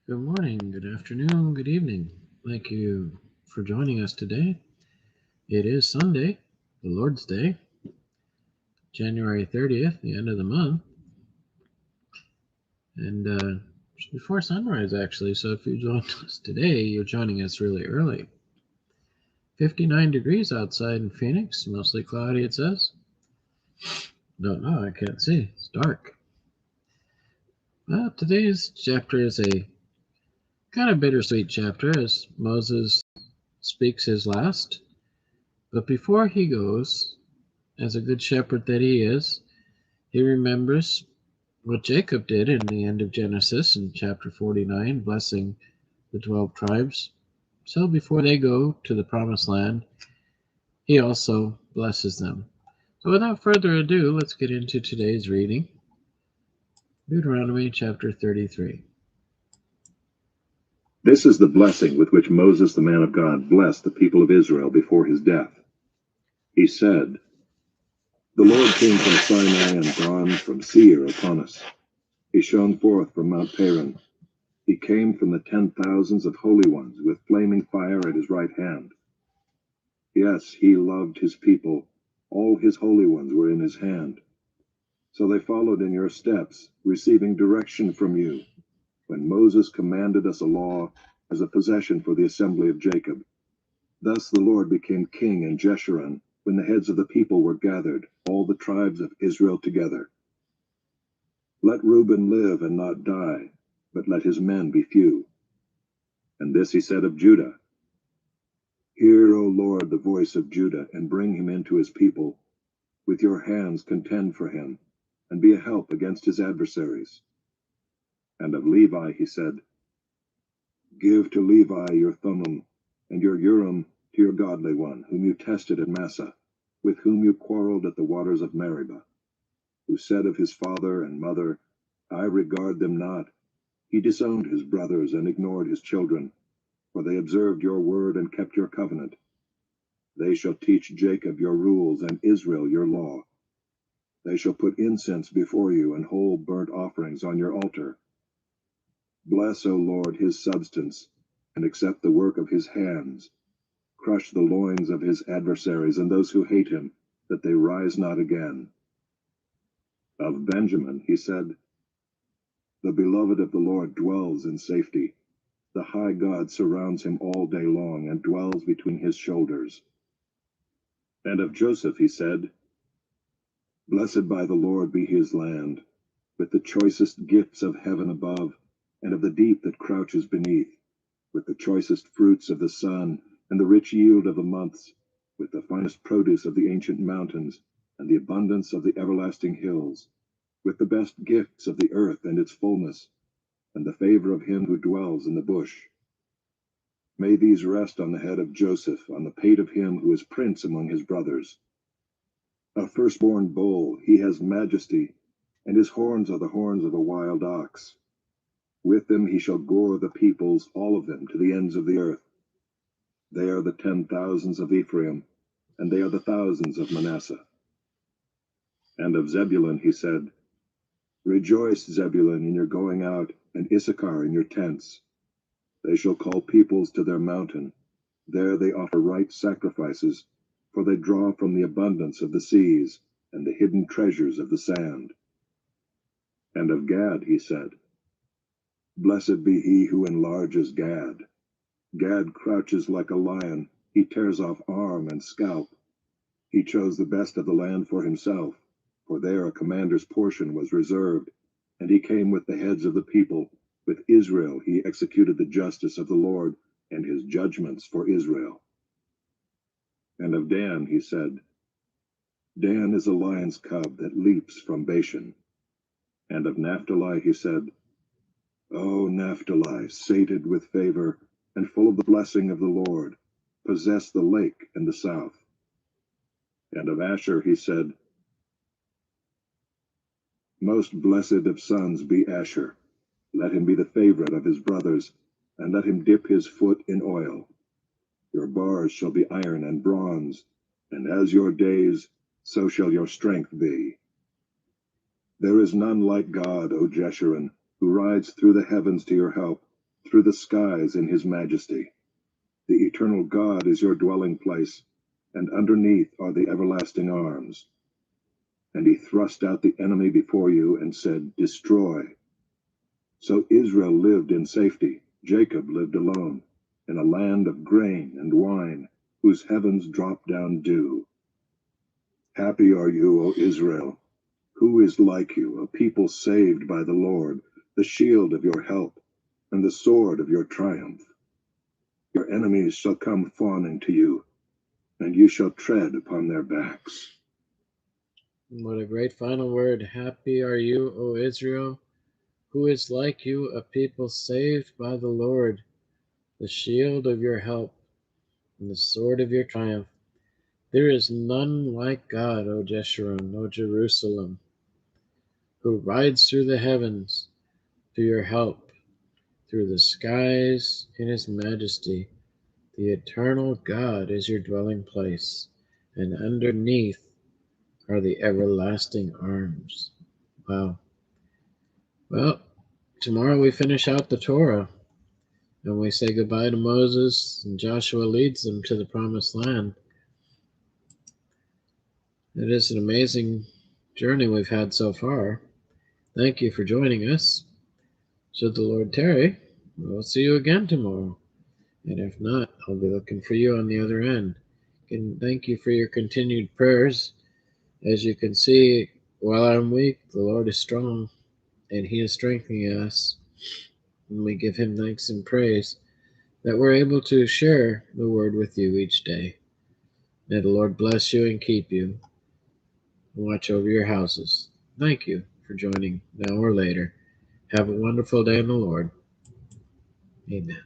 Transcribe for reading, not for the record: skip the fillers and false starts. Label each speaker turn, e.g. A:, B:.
A: Good morning, good afternoon, good evening. Thank you for joining us today. It is Sunday, the Lord's Day, January 30th, the end of the month, and just before sunrise, actually. So if you joined us today, you're joining us really early. 59 degrees outside in Phoenix, mostly cloudy, it says. Don't know, I can't see. It's dark. Well, today's chapter is a kind of bittersweet chapter as Moses speaks his last. But before he goes, as a good shepherd that he is, he remembers what Jacob did in the end of Genesis in chapter 49, blessing the 12 tribes. So before they go to the promised land, he also blesses them. So without further ado, let's get into today's reading. Deuteronomy chapter 33.
B: This is the blessing with which Moses, the man of God, blessed the people of Israel before his death. He said, "The Lord came from Sinai and dawned from Seir upon us. He shone forth from Mount Paran. He came from the 10,000s of holy ones with flaming fire at his right hand. Yes, he loved his people. All his holy ones were in his hand. So they followed in your steps, receiving direction from you, when Moses commanded us a law as a possession for the assembly of Jacob. Thus the Lord became king in Jeshurun, when the heads of the people were gathered, all the tribes of Israel together. Let Reuben live and not die, but let his men be few." And this he said of Judah, "Hear, O Lord, the voice of Judah, and bring him into his people. With your hands contend for him, and be a help against his adversaries." And of Levi he said, "Give to Levi your Thummim, and your Urim to your godly one, whom you tested at Massah, with whom you quarreled at the waters of Meribah, who said of his father and mother, 'I regard them not.' He disowned his brothers and ignored his children, for they observed your word and kept your covenant. They shall teach Jacob your rules and Israel your law. They shall put incense before you and whole burnt offerings on your altar. Bless, O Lord, his substance, and accept the work of his hands. Crush the loins of his adversaries and those who hate him, that they rise not again." Of Benjamin he said, "The beloved of the Lord dwells in safety. The high God surrounds him all day long and dwells between his shoulders." And of Joseph he said, "Blessed by the Lord be his land, with the choicest gifts of heaven above, and of the deep that crouches beneath, with the choicest fruits of the sun, and the rich yield of the months, with the finest produce of the ancient mountains, and the abundance of the everlasting hills, with the best gifts of the earth and its fullness, and the favor of him who dwells in the bush. May these rest on the head of Joseph, on the pate of him who is prince among his brothers. A firstborn bull, he has majesty, and his horns are the horns of a wild ox. With them he shall gore the peoples, all of them, to the ends of the earth. They are the 10,000s of Ephraim, and they are the thousands of Manasseh." And of Zebulun he said, "Rejoice, Zebulun, in your going out, and Issachar in your tents. They shall call peoples to their mountain. There they offer right sacrifices, for they draw from the abundance of the seas and the hidden treasures of the sand." And of Gad he said, "Blessed be he who enlarges Gad. Gad crouches like a lion, he tears off arm and scalp. He chose the best of the land for himself, for there a commander's portion was reserved, and he came with the heads of the people. With Israel he executed the justice of the Lord and his judgments for Israel." And of Dan he said, "Dan is a lion's cub that leaps from Bashan." And of Naphtali he said, "O Naphtali, sated with favor, and full of the blessing of the Lord, possess the lake and the south." And of Asher he said, "Most blessed of sons be Asher. Let him be the favorite of his brothers, and let him dip his foot in oil. Your bars shall be iron and bronze, and as your days, so shall your strength be. There is none like God, O Jeshurun, who rides through the heavens to your help, through the skies in his majesty. The eternal God is your dwelling place, and underneath are the everlasting arms. And he thrust out the enemy before you and said, Destroy. So Israel lived in safety, Jacob lived alone, in a land of grain and wine, whose heavens drop down dew. Happy are you, O Israel! Who is like you, a people saved by the Lord, the shield of your help, and the sword of your triumph? Your enemies shall come fawning to you, and you shall tread upon their backs.
A: What a great final word. Happy are you, O Israel, who is like you, a people saved by the Lord, the shield of your help, and the sword of your triumph. There is none like God, O Jeshurun, O Jerusalem, who rides through the heavens to your help, through the skies in his majesty. The eternal God is your dwelling place, and underneath are the everlasting arms. Wow. Well, tomorrow we finish out the Torah, and we say goodbye to Moses, and Joshua leads them to the promised land. It is an amazing journey we've had so far. Thank you for joining us. Should the Lord tarry, we'll see you again tomorrow. And if not, I'll be looking for you on the other end. And thank you for your continued prayers. As you can see, while I'm weak, the Lord is strong, and he is strengthening us. And we give him thanks and praise that we're able to share the word with you each day. May the Lord bless you and keep you and watch over your houses. Thank you for joining now or later. Have a wonderful day in the Lord. Amen.